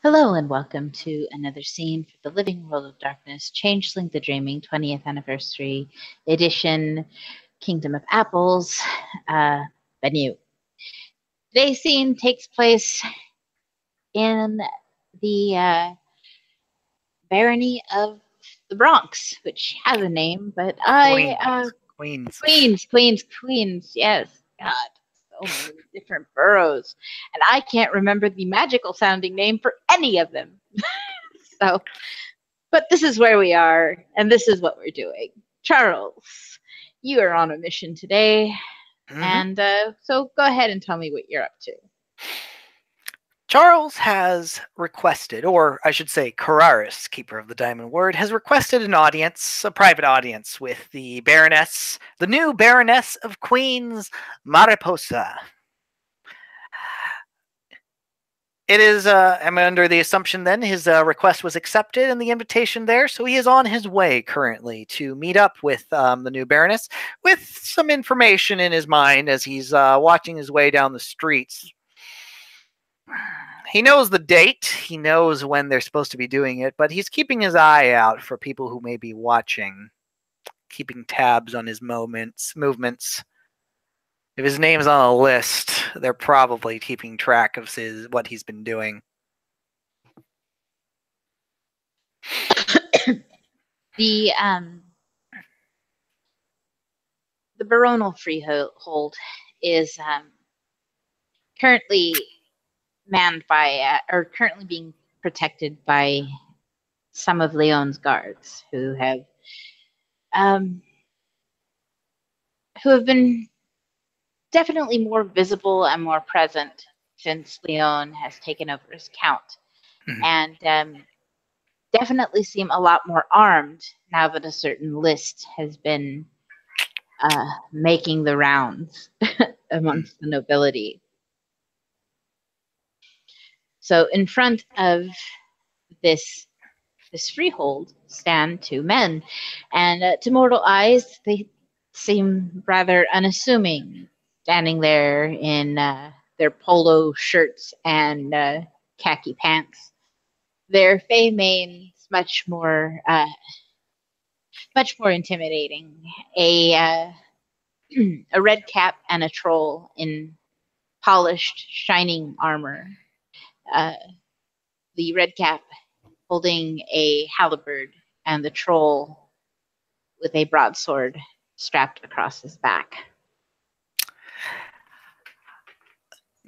Hello and welcome to another scene for the Living World of Darkness, Changeling the Dreaming 20th Anniversary Edition, Kingdom of Apples, venue. Today's scene takes place in the barony of the Bronx, which has a name, but Queens. Queens, yes, God, so many different boroughs, and I can't remember the magical sounding name for any of them. So, but this is where we are, and this is what we're doing. Charles, you are on a mission today, and so go ahead and tell me what you're up to. Charles has requested, or I should say Cararis, Keeper of the Diamond Word, has requested an audience, a private audience, with the Baroness, the new Baroness of Queens, Mariposa. It is, I'm under the assumption then his request was accepted and the invitation there, so he is on his way currently to meet up with the new Baroness with some information in his mind as he's watching his way down the streets. He knows the date, he knows when they're supposed to be doing it, but he's keeping his eye out for people who may be watching, keeping tabs on his movements. If his name's on a list, they're probably keeping track of what he's been doing. The baronal freehold is currently manned by, or currently being protected by some of Leon's guards who have been definitely more visible and more present since Leon has taken over his count, and definitely seem a lot more armed now that a certain list has been making the rounds amongst the nobility. So in front of this freehold stand two men, and to mortal eyes they seem rather unassuming, standing there in their polo shirts and khaki pants. Their fey manes much more intimidating. A red cap and a troll in polished, shining armor. The red cap holding a halberd, and the troll with a broadsword strapped across his back.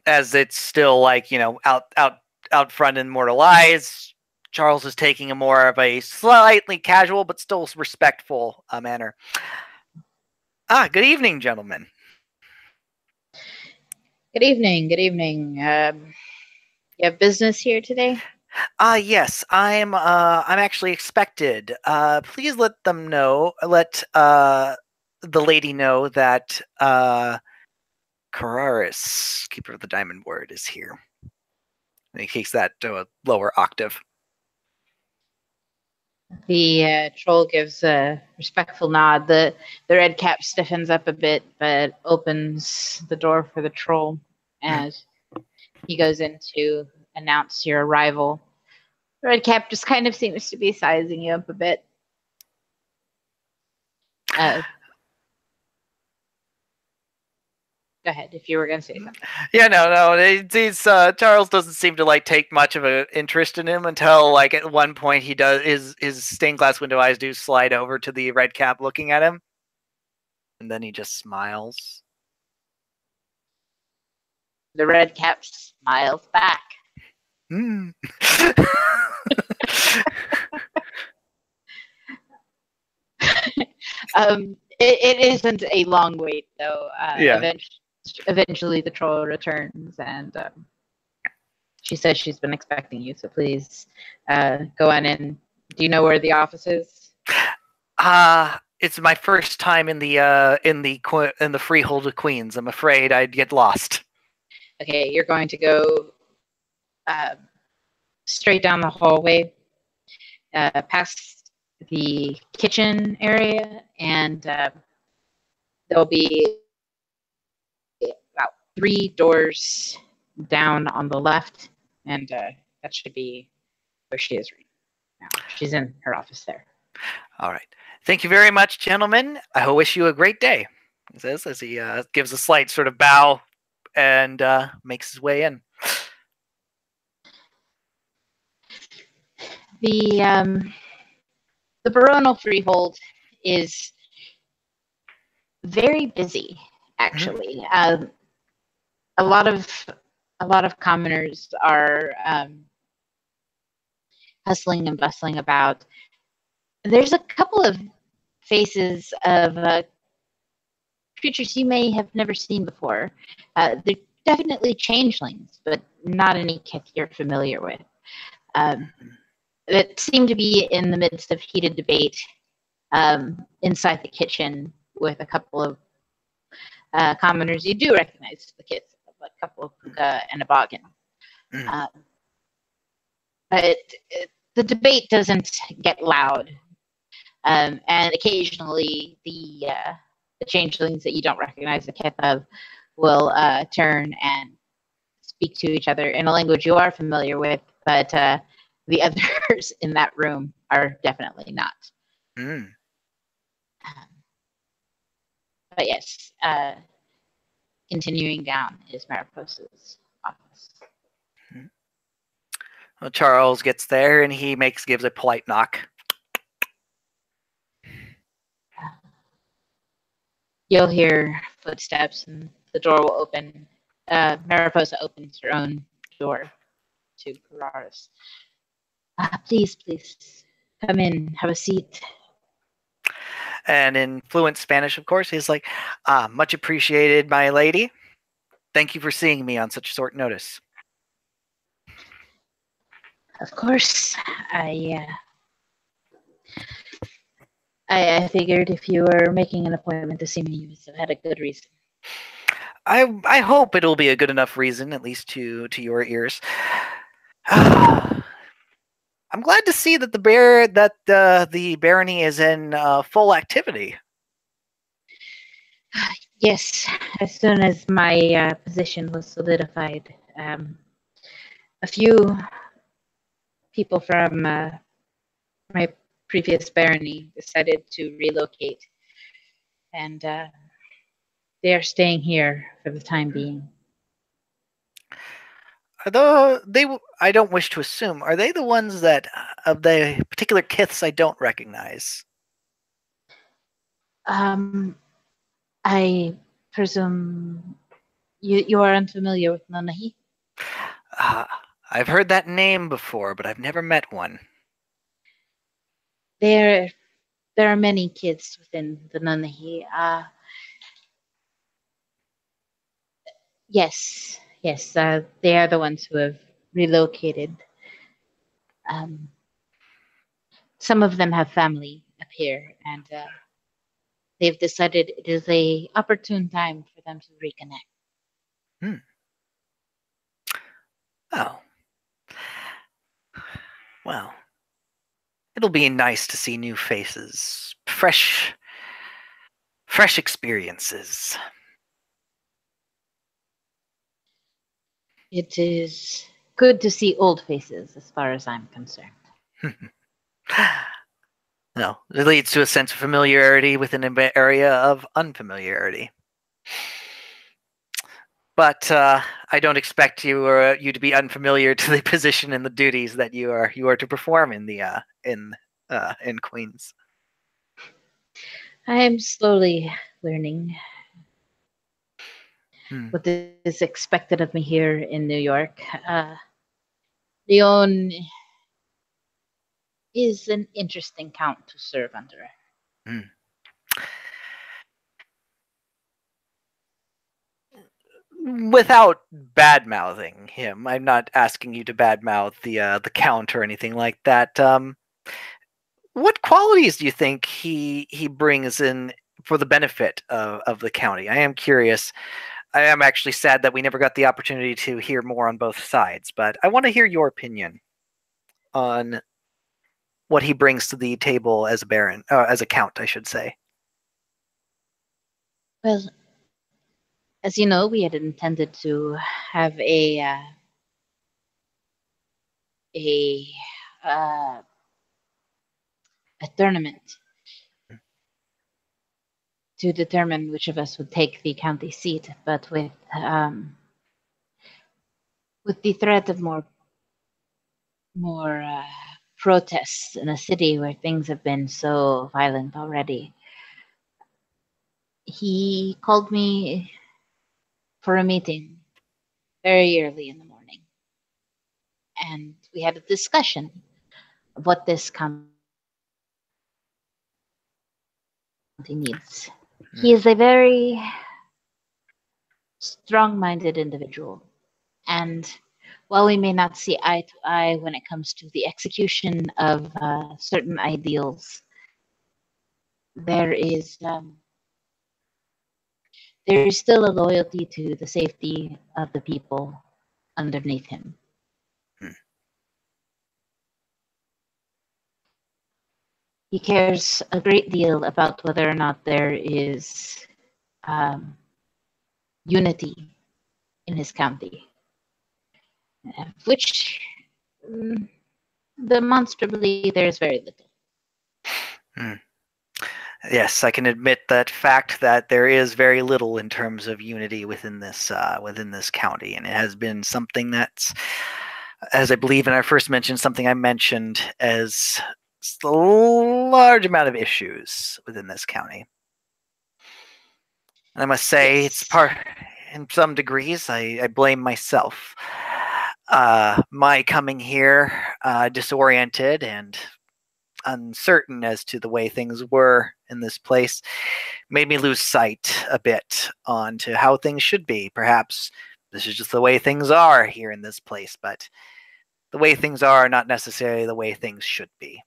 As it's still out front in mortal eyes, Charles is taking a more of a slightly casual but still respectful manner. Good evening, gentlemen. Good evening. Good evening. You have business here today? Yes, I'm actually expected. Please let them know. Let the lady know that Cararis, Keeper of the Diamond Word, is here. And he takes that to a lower octave. The troll gives a respectful nod. The red cap stiffens up a bit, but opens the door for the troll as he goes in to announce your arrival. The red cap just kind of seems to be sizing you up a bit. Go ahead if you were going to say something. Yeah, no. Charles doesn't seem to take much of an interest in him until at one point he does his stained glass window eyes do slide over to the red cap looking at him, and then he just smiles. The red cap smiles back. It isn't a long wait, though. Eventually the troll returns, and she says she's been expecting you, so please go on in. Do you know where the office is? It's my first time in the freehold of Queens. I'm afraid I'd get lost. Okay, you're going to go straight down the hallway, past the kitchen area, and there'll be about 3 doors down on the left, and that should be where she is right now. She's in her office there. All right. Thank you very much, gentlemen. I wish you a great day, he says as he gives a slight sort of bow and makes his way in. The baronial freehold is very busy, actually. A lot of commoners are hustling and bustling about. There's a couple of faces of creatures you may have never seen before. They're definitely changelings, but not any kith you're familiar with. That seem to be in the midst of heated debate inside the kitchen with a couple of commoners you do recognize the kids, a couple of Puka and a Boggin. But the debate doesn't get loud, and occasionally the changelings that you don't recognize the kith of will turn and speak to each other in a language you are familiar with, but the others in that room are definitely not. But yes, continuing down is Mariposa's office. Well, Charles gets there and he gives a polite knock. You'll hear footsteps and the door will open. Mariposa opens her own door to Carrara's. Please, come in, have a seat. And in fluent Spanish, of course, he's like, much appreciated, my lady. Thank you for seeing me on such short notice. Of course, I figured if you were making an appointment to see me, you must have had a good reason. I hope it'll be a good enough reason, at least to your ears. I'm glad to see that the barony is in full activity. Yes, as soon as my position was solidified, a few people from my previous barony decided to relocate, and they are staying here for the time being. I don't wish to assume, are they the ones that, of the particular kiths I don't recognize? I presume you are unfamiliar with Nanahi? I've heard that name before, but I've never met one. There are many kids within the Nanahi. Yes, they are the ones who have relocated. Some of them have family up here, and they've decided it is a opportune time for them to reconnect. Oh. Well, it'll be nice to see new faces, fresh experiences. It is good to see old faces, as far as I'm concerned. No, it leads to a sense of familiarity within an area of unfamiliarity. But I don't expect you to be unfamiliar to the position and the duties that you are to perform in the in Queens. I am slowly learning what is expected of me here in New York. Leon is an interesting count to serve under. Without bad mouthing him, I'm not asking you to badmouth the count or anything like that. What qualities do you think he brings in for the benefit of the county? I am curious. I am actually sad that we never got the opportunity to hear more on both sides, but I want to hear your opinion on what he brings to the table as a baron, as a count, I should say. Well, as you know, we had intended to have a a uh, a tournament to determine which of us would take the county seat, but with the threat of more protests in a city where things have been so violent already, he called me for a meeting very early in the morning, and we had a discussion of what this county needs. He is a very strong-minded individual, and while we may not see eye to eye when it comes to the execution of certain ideals, there is there is still a loyalty to the safety of the people underneath him. He cares a great deal about whether or not there is unity in his county, which demonstrably there is very little. Yes, I can admit that fact that there is very little in terms of unity within this county, and it has been something that's, as I believe in our first mention, something I mentioned as a large amount of issues within this county. And I must say, Yes. it's part, in some degrees, I blame myself. My coming here disoriented and uncertain as to the way things were in this place made me lose sight a bit onto how things should be. Perhaps this is just the way things are here in this place, but the way things are not necessarily the way things should be.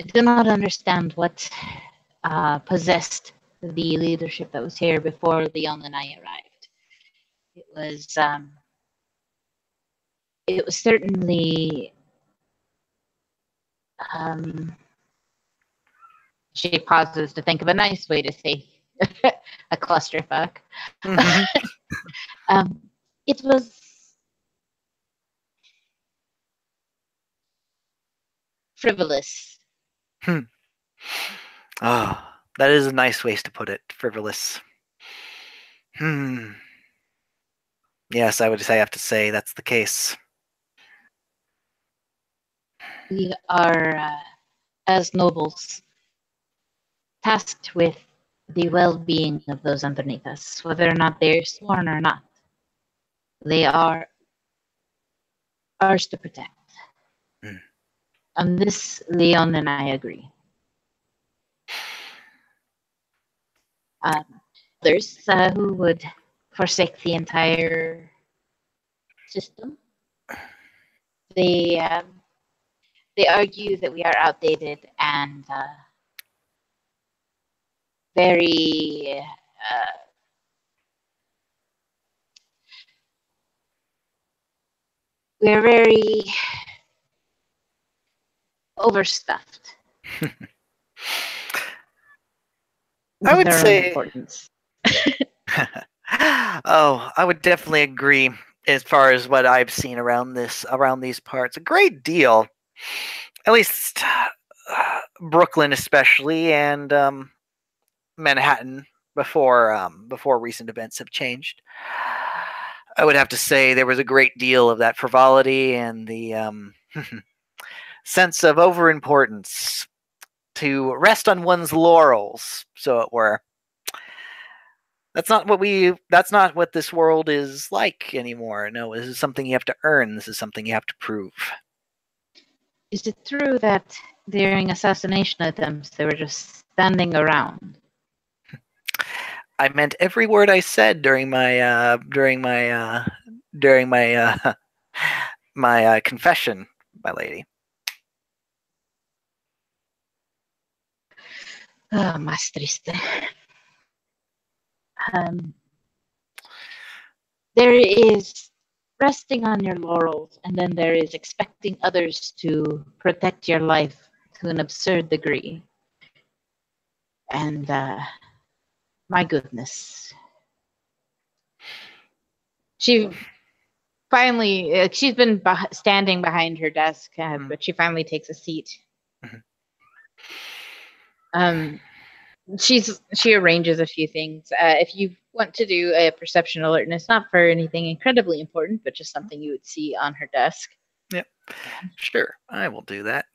I do not understand what possessed the leadership that was here before Leon and I arrived. It was certainly she pauses to think of a nice way to say a clusterfuck. It was frivolous. Oh, that is a nice way to put it. Frivolous. Yes, I would say I have to say that's the case. We are, as nobles, tasked with the well-being of those underneath us, whether or not they're sworn or not. They are ours to protect. On this, Leon and I agree. Others who would forsake the entire system, they argue that we are outdated and very we're very overstuffed. I would say importance. Oh, I would definitely agree as far as what I've seen around these parts. A great deal. At least Brooklyn especially and Manhattan before recent events have changed. I would have to say there was a great deal of that frivolity and the sense of overimportance to rest on one's laurels, so it were. That's not what this world is like anymore. No, this is something you have to earn. This is something you have to prove. Is it true that during assassination attempts they were just standing around? I meant every word I said during my my confession, my lady. Ah, más triste. There is resting on your laurels, and then there is expecting others to protect your life to an absurd degree. And my goodness. She finally, she's been standing behind her desk, but she finally takes a seat. She arranges a few things. If you want to do a perception alertness, not for anything incredibly important, but just something you would see on her desk. Yep. Sure, I will do that.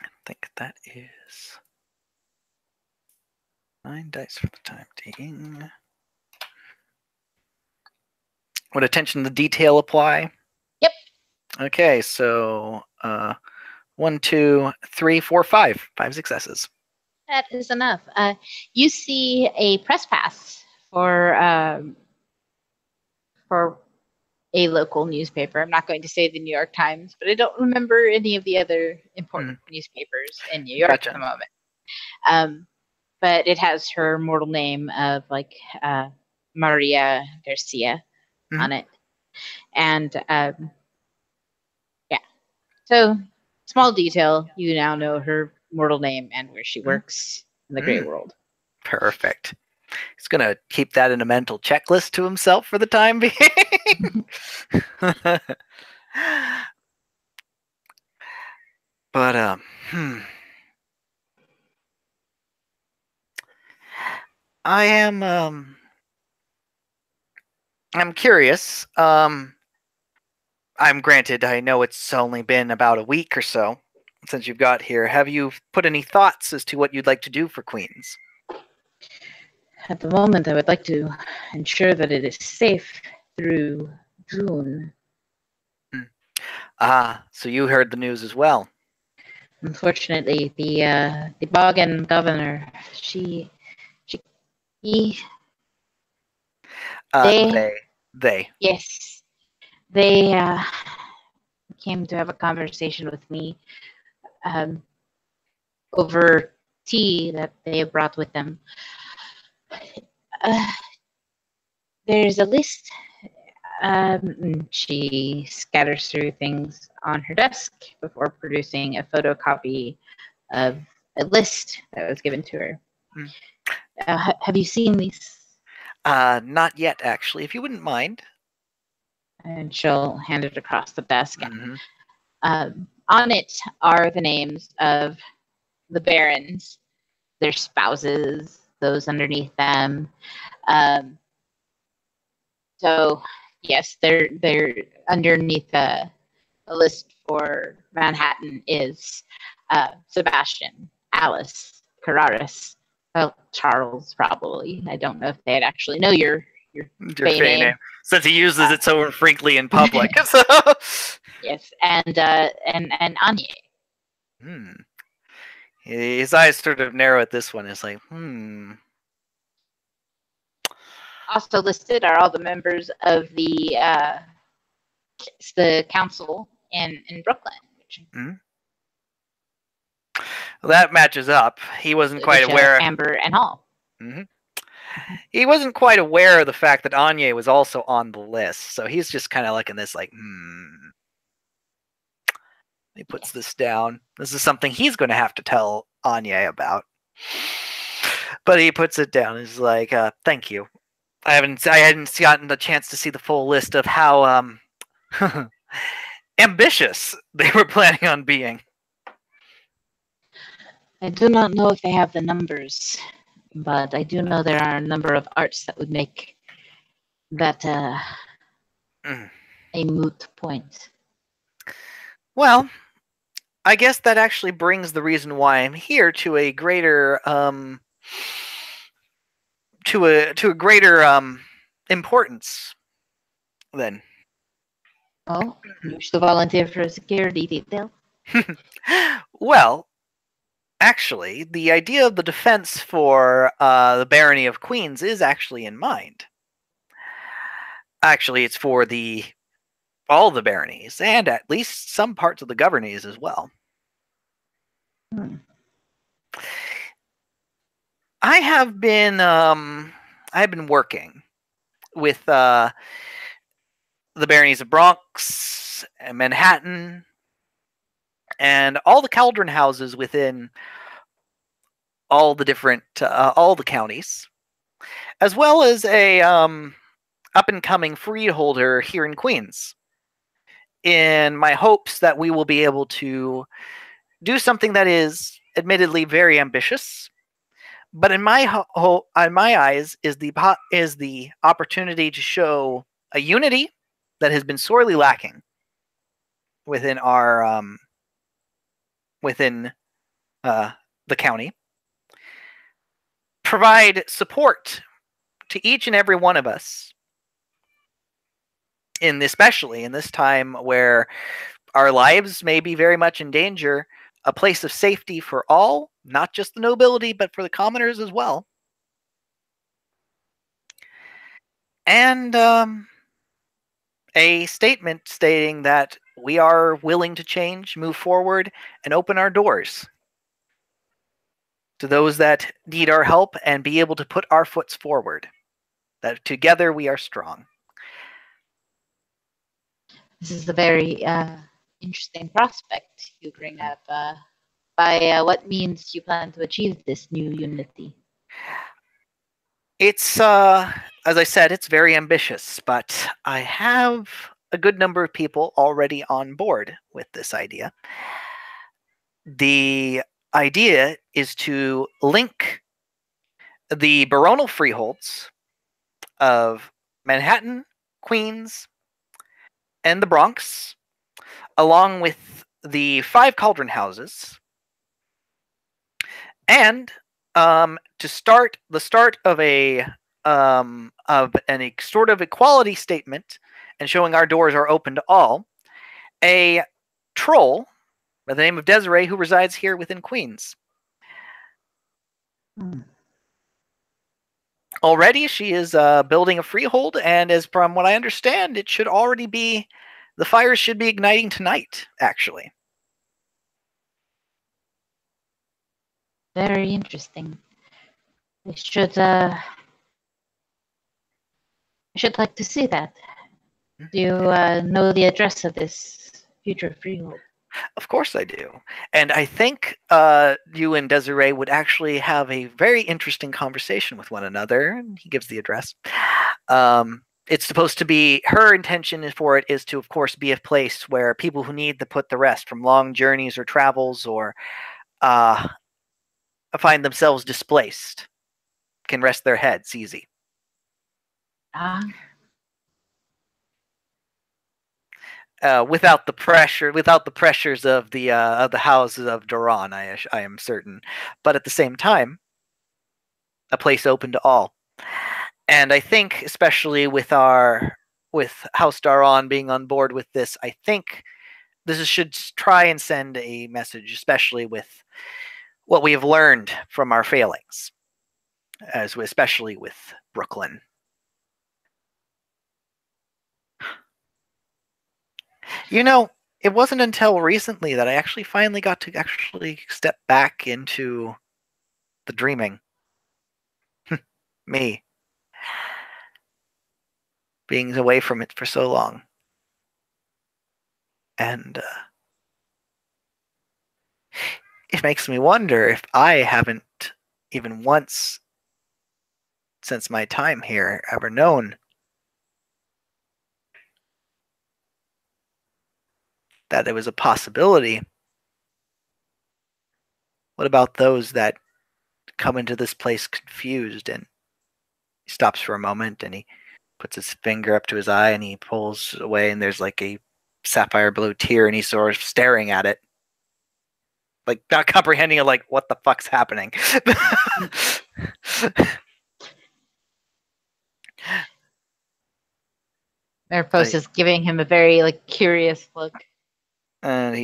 I think that is 9 dice for the time being. Would attention to detail apply? Yep. Okay, so 1, 2, 3, 4, 5. 5 successes. That is enough. You see a press pass for a local newspaper. I'm not going to say the New York Times, but I don't remember any of the other important newspapers in New York at the moment. But it has her mortal name of Maria Garcia on it. And yeah. So small detail, you now know her mortal name and where she works in the Great World. Perfect. He's going to keep that in a mental checklist to himself for the time being. But, I am, I'm curious. I'm granted, I know it's only been about a week or so since you've got here. Have you put any thoughts as to what you'd like to do for Queens? At the moment, I would like to ensure that it is safe through June. So you heard the news as well. Unfortunately, the Bogan governor, They. Yes, they came to have a conversation with me over tea that they have brought with them. There's a list. She scatters through things on her desk before producing a photocopy of a list that was given to her. Have you seen these? Not yet, actually. If you wouldn't mind. And she'll hand it across the desk. On it are the names of the barons, their spouses, those underneath them. So yes, they're underneath a list for Manhattan is Sebastian, Alice, Carraris, well, Charles probably. I don't know if they'd actually know your Fey name. Since he uses it so frequently in public. So. Yes, and Anya. His eyes sort of narrow at this one. It's like, Also listed are all the members of the council in Brooklyn. Well, that matches up. He wasn't quite aware. Amber and Hall. He wasn't quite aware of the fact that Anya was also on the list, so he's just kind of looking this like, He puts this down. This is something he's going to have to tell Anya about. But he puts it down. He's like, thank you. I hadn't gotten the chance to see the full list of how ambitious they were planning on being. I do not know if they have the numbers, but I do know there are a number of arts that would make that a moot point. Well, I guess that actually brings the reason why I'm here to a greater importance. Then. Oh, you should volunteer for a security detail. Well, actually, the idea of the defense for the barony of Queens is actually in mind. Actually, it's for all the baronies and at least some parts of the governies as well. I have been working with the baronies of Bronx and Manhattan and all the cauldron houses within all the different all the counties, as well as a up-and-coming freeholder here in Queens, in my hopes that we will be able to do something that is admittedly very ambitious, but in my eyes is the opportunity to show a unity that has been sorely lacking within our within the county. Provide support to each and every one of us, especially in this time where our lives may be very much in danger, a place of safety for all, not just the nobility, but for the commoners as well. And a statement stating that we are willing to change, move forward, and open our doors to those that need our help and be able to put our foots forward. That together we are strong. This is a very interesting prospect you bring up. By what means you plan to achieve this new unity? It's, as I said, it's very ambitious, but I have a good number of people already on board with this idea. The idea is to link the baronial freeholds of Manhattan, Queens, and the Bronx, along with the 5 cauldron houses, and to start of an sort of equality statement and showing our doors are open to all, a troll by the name of Desiree who resides here within Queens. Already she is building a freehold, and as from what I understand, it should already be, the fires should be igniting tonight, actually. Very interesting. I should like to see that. Do you know the address of this future freehold? Of course I do. And I think you and Desiree would actually have a very interesting conversation with one another. He gives the address. It's supposed to be, her intention for it is to, of course, be a place where people who need to put the rest from long journeys or travels or find themselves displaced can rest their heads easy. Without the pressures of the houses of Duran, I am certain, but at the same time, a place open to all. And I think, especially with House Duran being on board with this, I think this should try and send a message, especially with what we have learned from our failings, especially with Brooklyn. You know, it wasn't until recently that I actually finally got to actually step back into the dreaming. Me. Being away from it for so long. And it makes me wonder if I haven't even once since my time here ever known that there was a possibility. What about those that come into this place confused? And he stops for a moment and he puts his finger up to his eye and he pulls away, and there's like a sapphire blue tear, and he's sort of staring at it, like not comprehending it, like what the fuck's happening. Merpos is giving him a very curious look. And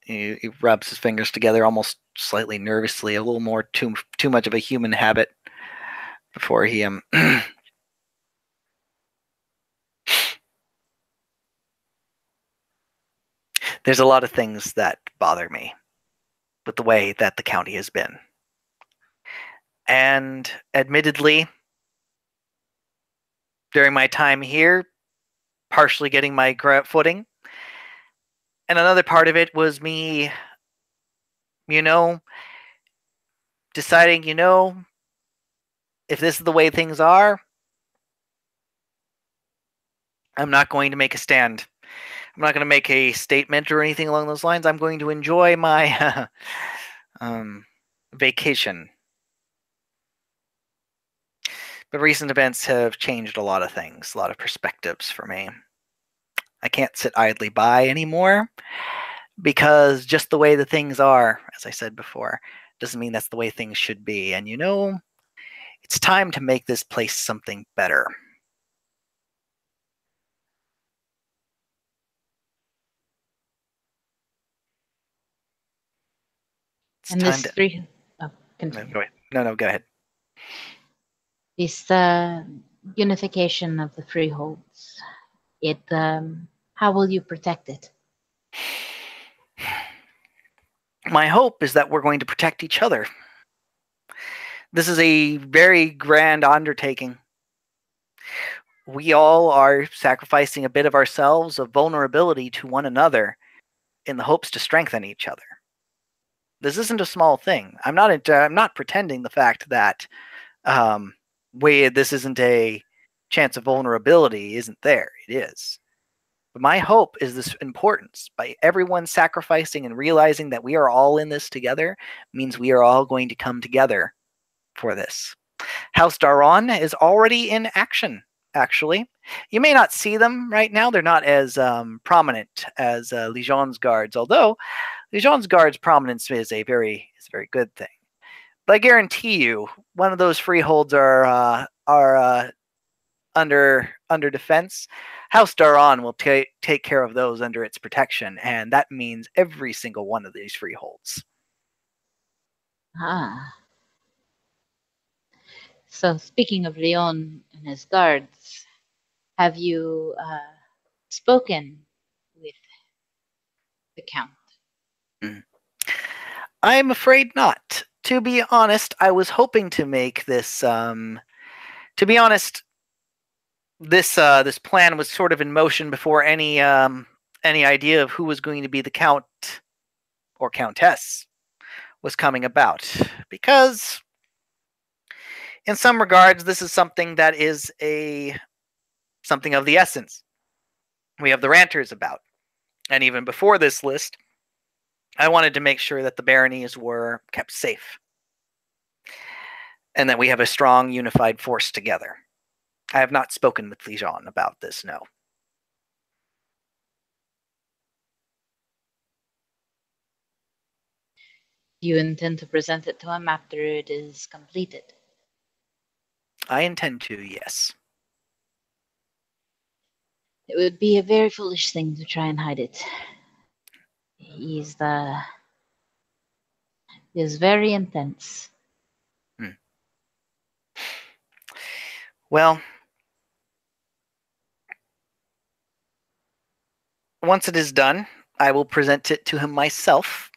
he rubs his fingers together almost slightly nervously, a little more too much of a human habit, before he there's a lot of things that bother me with the way that the county has been. And admittedly, during my time here, partially getting my footing, and another part of it was me, deciding, if this is the way things are, I'm not going to make a stand. I'm not going to make a statement or anything along those lines. I'm going to enjoy my vacation. But recent events have changed a lot of things, a lot of perspectives for me. I can't sit idly by anymore because just the way the things are, as I said before, doesn't mean that's the way things should be. And it's time to make this place something better. It's And time this to. three. Oh, No, continue. go ahead. No, go ahead. This unification of the freeholds. It. How will you protect it? My hope is that we're going to protect each other. This is a very grand undertaking. We all are sacrificing a bit of ourselves, of vulnerability to one another in the hopes to strengthen each other. This isn't a small thing. I'm not pretending the fact that this isn't a chance of vulnerability isn't there. It is. But my hope is this importance by everyone sacrificing and realizing that we are all in this together means we are all going to come together for this. House Daron is already in action, actually. You may not see them right now. They're not as prominent as Legion's guards, although Legion's guards' prominence is a very good thing. But I guarantee you, one of those freeholds are under defense. House Daron will take care of those under its protection, and that means every single one of these freeholds. Ah. So speaking of Leon and his guards, have you spoken with the Count? Mm. I'm afraid not. To be honest, I was hoping to make this. To be honest, this plan was sort of in motion before any idea of who was going to be the Count or Countess was coming about, because in some regards, this is something that is something of the essence. We have the ranters about, and even before this list, I wanted to make sure that the baronies were kept safe, and that we have a strong, unified force together. I have not spoken with Legion about this, no. Do you intend to present it to him after it is completed? I intend to, yes. It would be a very foolish thing to try and hide it. He's very intense. Well, once it is done, I will present it to him myself.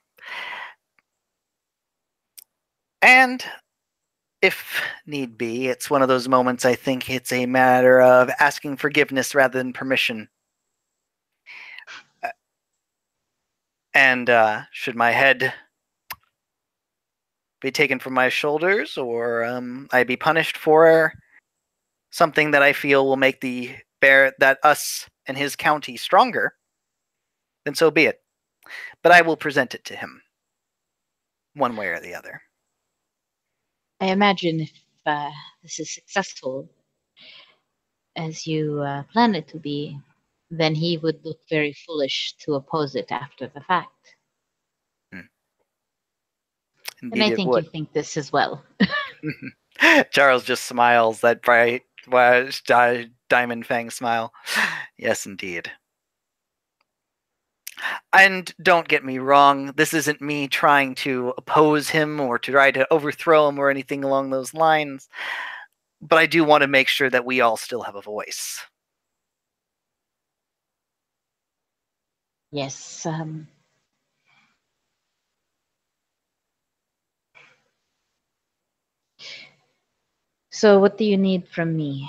And if need be, it's one of those moments I think it's a matter of asking forgiveness rather than permission. And should my head be taken from my shoulders, or I be punished for something that I feel will make that us and his county stronger, then so be it. But I will present it to him, one way or the other. I imagine if this is successful, as you plan it to be, then he would look very foolish to oppose it after the fact. Indeed, and I it think would. you think this as well. Charles just smiles, that bright diamond fang smile. Yes, indeed. And don't get me wrong, this isn't me trying to oppose him or to try to overthrow him or anything along those lines. But I do want to make sure that we all still have a voice. Yes. So what do you need from me?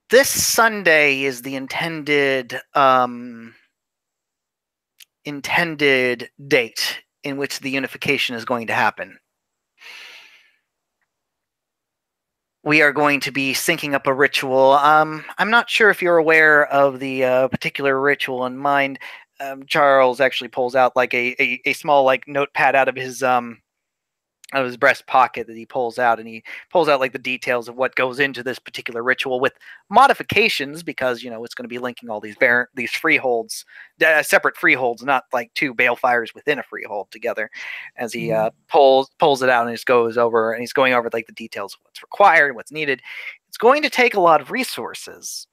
This Sunday is the intended date in which the unification is going to happen. we are going to be syncing up a ritual. I'm not sure if you're aware of the particular ritual in mind. Charles actually pulls out like a small like notepad out of his breast pocket that he pulls out, and he pulls out like the details of what goes into this particular ritual with modifications, because it's going to be linking all these freeholds, separate freeholds, not like two balefires within a freehold together. As he pulls it out and he's going over like the details of what's required, what's needed. It's going to take a lot of resources.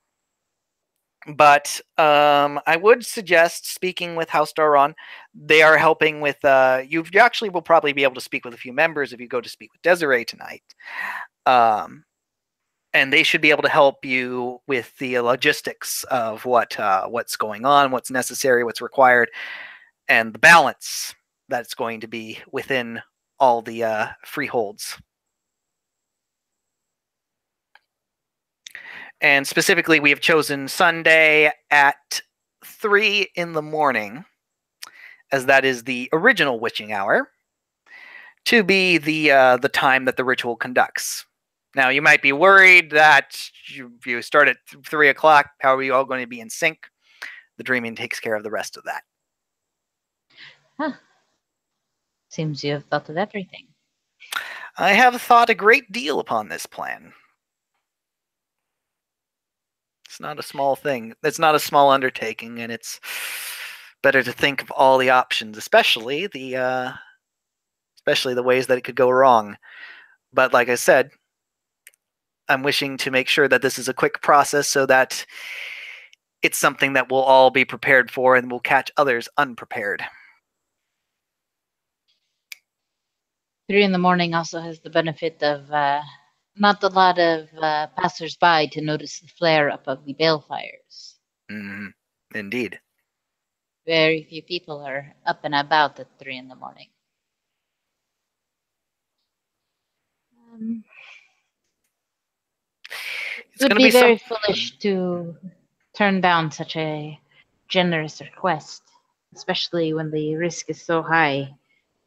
But I would suggest speaking with House Daron. They are helping with. You actually will probably be able to speak with a few members if you go to speak with Desiree tonight, and they should be able to help you with the logistics of what's going on, what's necessary, what's required, and the balance that's going to be within all the freeholds. And specifically, we have chosen Sunday at 3 in the morning, as that is the original witching hour, to be the time that the ritual conducts. Now, you might be worried that you start at 3 o'clock. How are we all going to be in sync? The dreaming takes care of the rest of that. Huh. Seems you have thought of everything. I have thought a great deal upon this plan. It's not a small thing. It's not a small undertaking, and it's better to think of all the options, especially the ways that it could go wrong. But like I said, I'm wishing to make sure that this is a quick process so that it's something that we'll all be prepared for and will catch others unprepared. 3 in the morning also has the benefit of not a lot of passers-by to notice the flare-up of the balefires. Mm-hmm. Indeed. Very few people are up and about at 3 in the morning. It would be very foolish to turn down such a generous request, especially when the risk is so high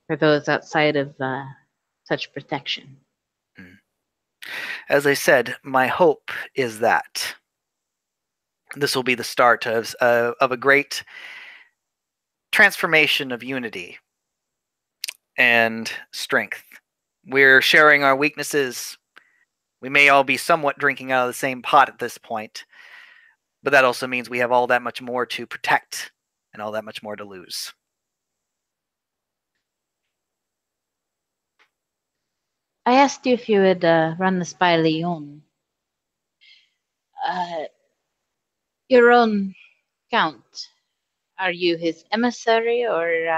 for those outside of such protection. As I said, my hope is that this will be the start of a great transformation of unity and strength. We're sharing our weaknesses. We may all be somewhat drinking out of the same pot at this point, but that also means we have all that much more to protect and all that much more to lose. I asked you if you would run this by Leon. Your own count. Are you his emissary, or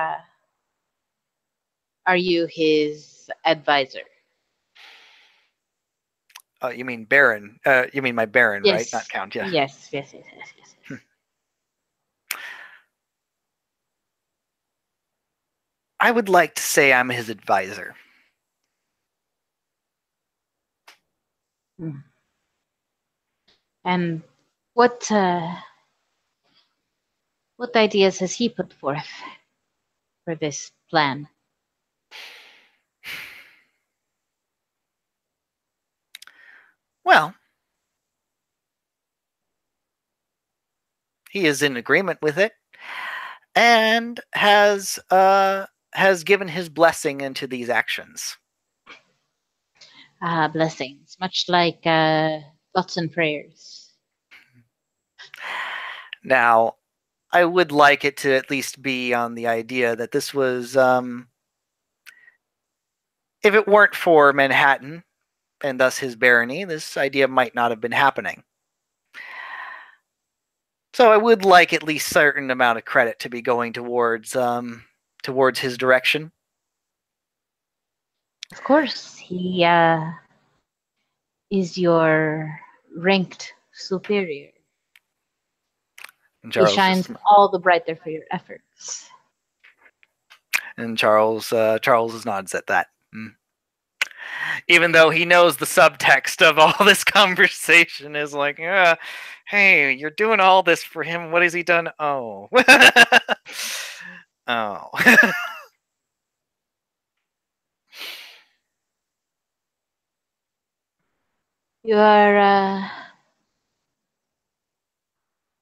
are you his advisor? You mean Baron? You mean my Baron, yes. Right? Not Count, yeah. Yes. I would like to say I'm his advisor. And what ideas has he put forth for this plan? Well, he is in agreement with it and has given his blessing into these actions. Blessings, much like thoughts and prayers. Now, I would like it to at least be on the idea that this was, if it weren't for Manhattan and thus his barony, this idea might not have been happening. So I would like at least a certain amount of credit to be going towards his direction. Of course, he is your ranked superior. He shines all the brighter for your efforts. And Charles nods at that. Even though he knows the subtext of all this conversation is like, hey, you're doing all this for him. What has he done? Oh. Oh. You are,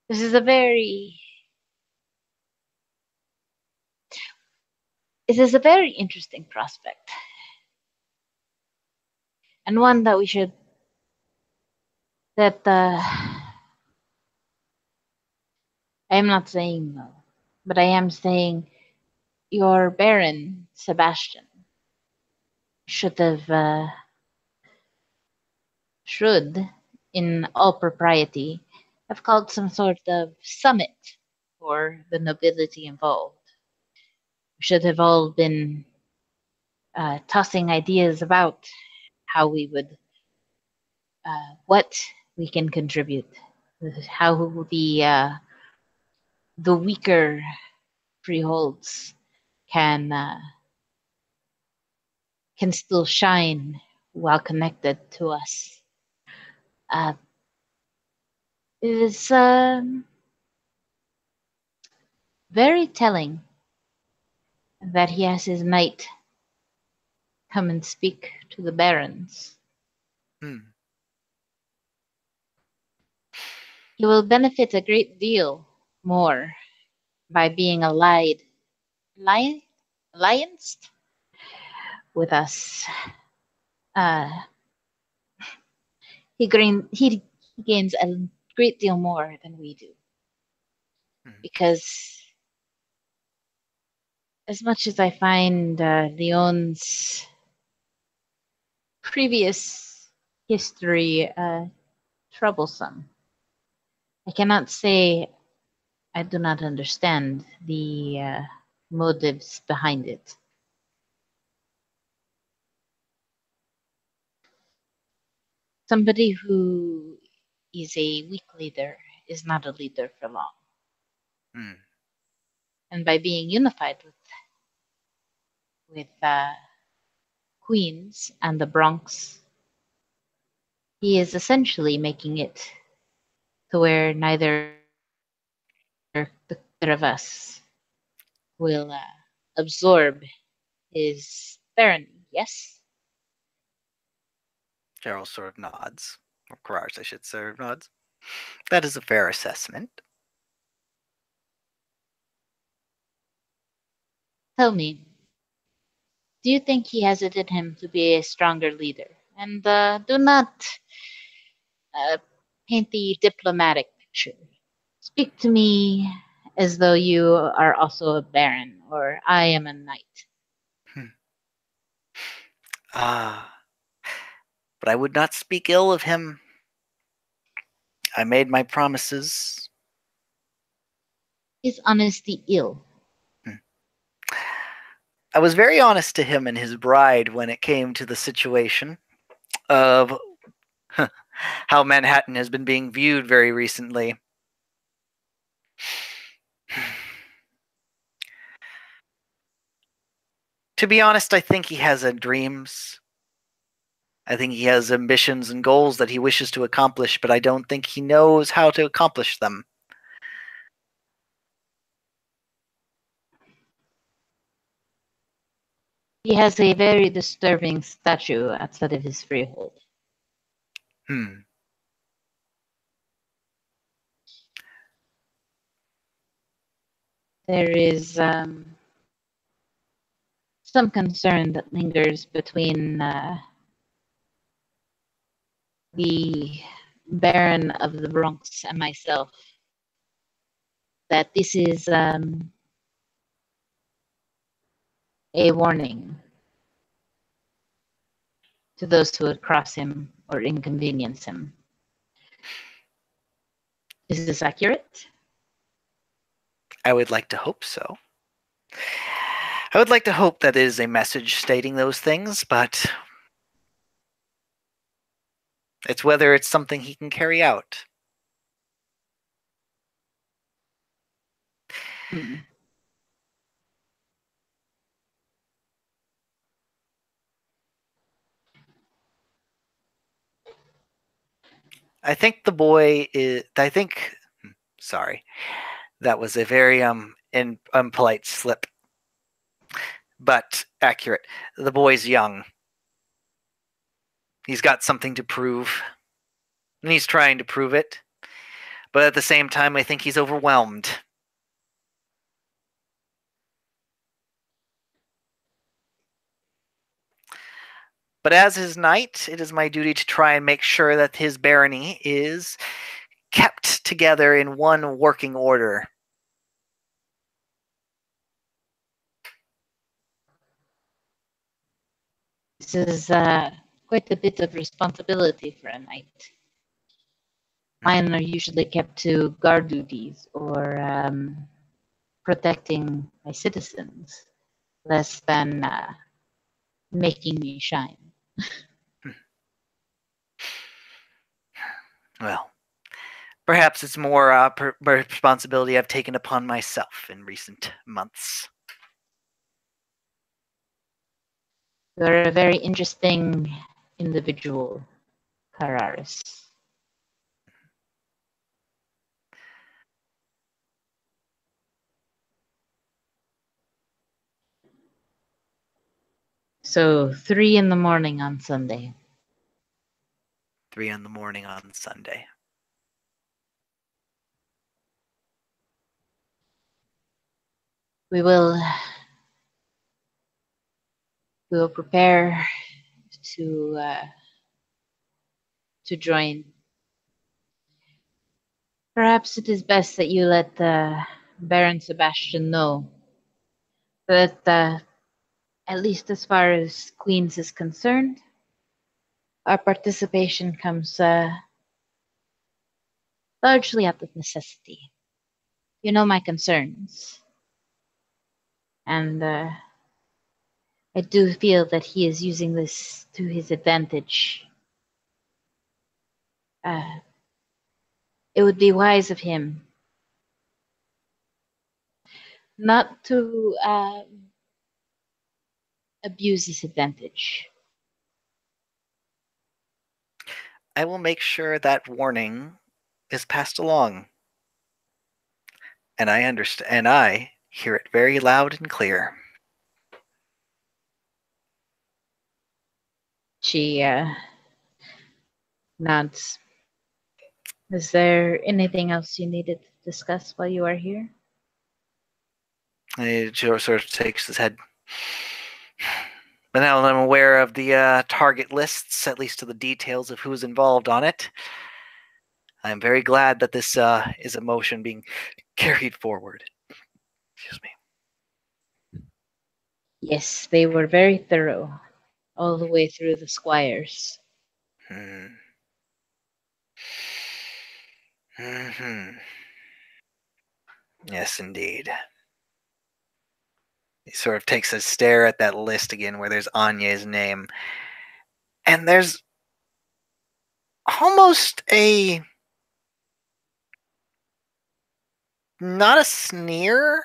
this is a very, this is a very interesting prospect. And one that we should, that, I am not saying no, but I am saying your Baron, Sebastian, should have, should, in all propriety, have called some sort of summit for the nobility involved. We should have all been tossing ideas about how we would, what we can contribute, how the weaker freeholds can can still shine while connected to us. Uh, it is very telling that he has his knight come and speak to the barons. Hmm. He will benefit a great deal more by being alliance allianced with us. Uh, he gains a great deal more than we do Hmm. because as much as I find Leon's previous history troublesome, I cannot say I do not understand the motives behind it. Somebody who is a weak leader is not a leader for long. Hmm. And by being unified with Queens and the Bronx, he is essentially making it to where neither the either of us will absorb his barony. Yes, Gerald sort of nods. Or Karars, I should say, nods. That is a fair assessment. tell me, do you think he has it in him to be a stronger leader? And do not uh, paint the diplomatic picture. Speak to me as though you are also a baron or I am a knight. Hmm. Ah, but I would not speak ill of him. I made my promises. Is honesty ill? Hmm. I was very honest to him and his bride when it came to the situation of how Manhattan has been being viewed very recently. To be honest, I think he has dreams. I think he has ambitions and goals that he wishes to accomplish, but I don't think he knows how to accomplish them. He has a very disturbing statue outside of his freehold. Hmm. There is some concern that lingers between the Baron of the Bronx and myself that this is a warning to those who would cross him or inconvenience him. Is this accurate? I would like to hope so. I would like to hope that it is a message stating those things, but it's whether it's something he can carry out. Hmm. I think the boy is. I think. Sorry, that was a very impolite slip, but accurate. The boy's young. He's got something to prove. And he's trying to prove it. But at the same time, I think he's overwhelmed. But as his knight, it is my duty to try and make sure that his barony is kept together in one working order. This is quite a bit of responsibility for a knight. Mine are usually kept to guard duties or protecting my citizens, less than making me shine. Well, perhaps it's more responsibility I've taken upon myself in recent months. You're a very interesting individual, Cararis. So 3 in the morning on Sunday. 3 in the morning on Sunday. We will prepare to join. Perhaps it is best that you let Baron Sebastian know that at least as far as Queens is concerned, our participation comes largely out of necessity. You know my concerns. And I do feel that he is using this to his advantage. It would be wise of him not to abuse this advantage. I will make sure that warning is passed along. And I understand, and I hear it very loud and clear. She nods. Is there anything else you needed to discuss while you are here? He sort of takes his head. But now that I'm aware of the target lists, at least to the details of who's involved on it, I'm very glad that this is a motion being carried forward. Excuse me. Yes, they were very thorough, all the way through the squires. Mm-hmm. Yes, indeed. He sort of takes a stare at that list again where there's Anya's name. And there's almost a... not a sneer,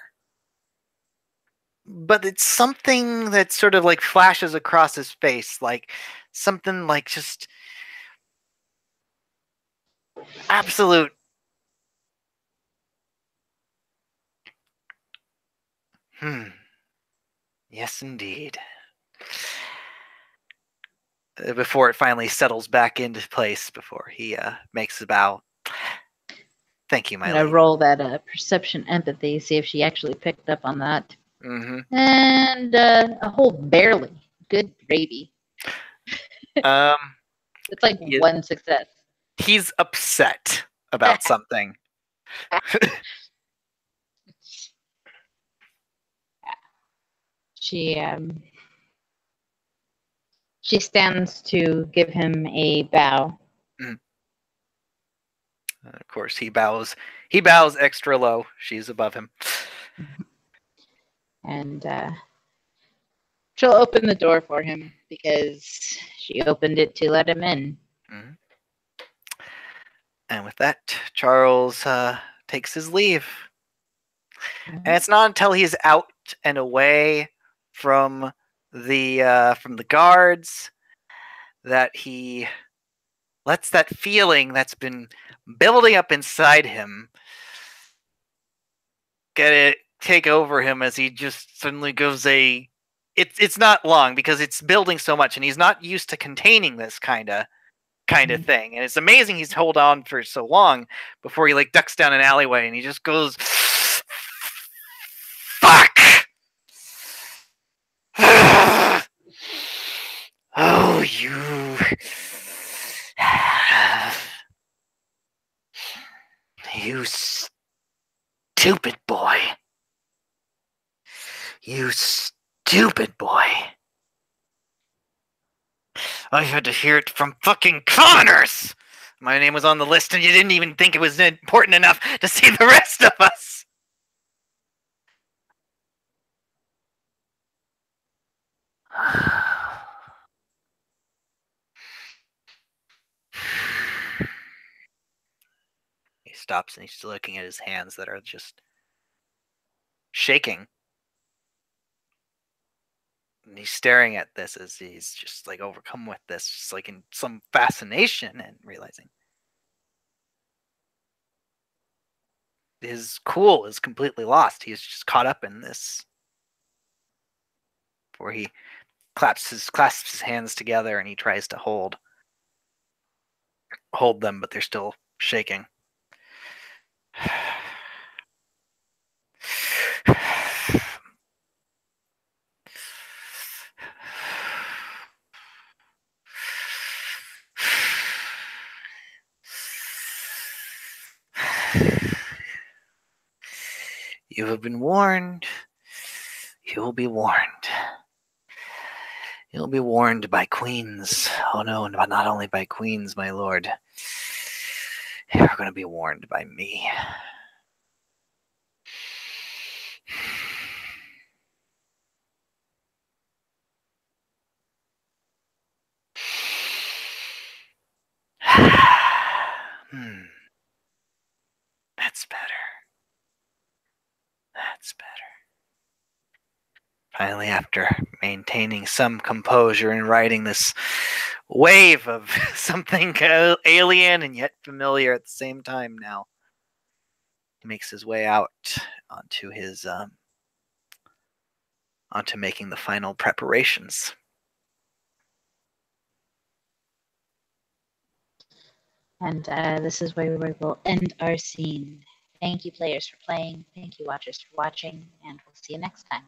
but it's something that sort of like flashes across his face, like something like just absolute yes indeed. Before it finally settles back into place, before he makes a bow. Thank you, my lady. I roll that perception empathy, see if she actually picked up on that. Mm-hmm. And a whole barely. Good gravy. It's like one success. He's upset about something. She stands to give him a bow. Mm. Of course, he bows. He bows extra low. She's above him. And she'll open the door for him because she opened it to let him in. Mm-hmm. And with that, Charles takes his leave. Mm-hmm. And it's not until he's out and away from the guards that he lets that feeling that's been building up inside him take over him as he just suddenly goes it's not long because it's building so much and he's not used to containing this kinda. kind of thing. And it's amazing he's hold on for so long before he like ducks down an alleyway and he just goes, fuck. Oh, you stupid boy. You stupid boy. I had to hear it from fucking commoners. My name was on the list and you didn't even think it was important enough to see the rest of us. He stops and he's looking at his hands that are just shaking. And he's staring at this as he's just like overcome with this, just like in some fascination, and realizing his cool is completely lost. He's just caught up in this. Before he clasps his hands together and he tries to hold them, but they're still shaking. You have been warned. You will be warned. You'll be warned by queens. Oh no, but not only by queens, my lord. You're going to be warned by me. That's better. That's better. Finally, after maintaining some composure and riding this wave of something alien and yet familiar at the same time now, he makes his way out onto his onto making the final preparations. And this is where we will end our scene. Thank you, players, for playing. Thank you, watchers, for watching. And we'll see you next time.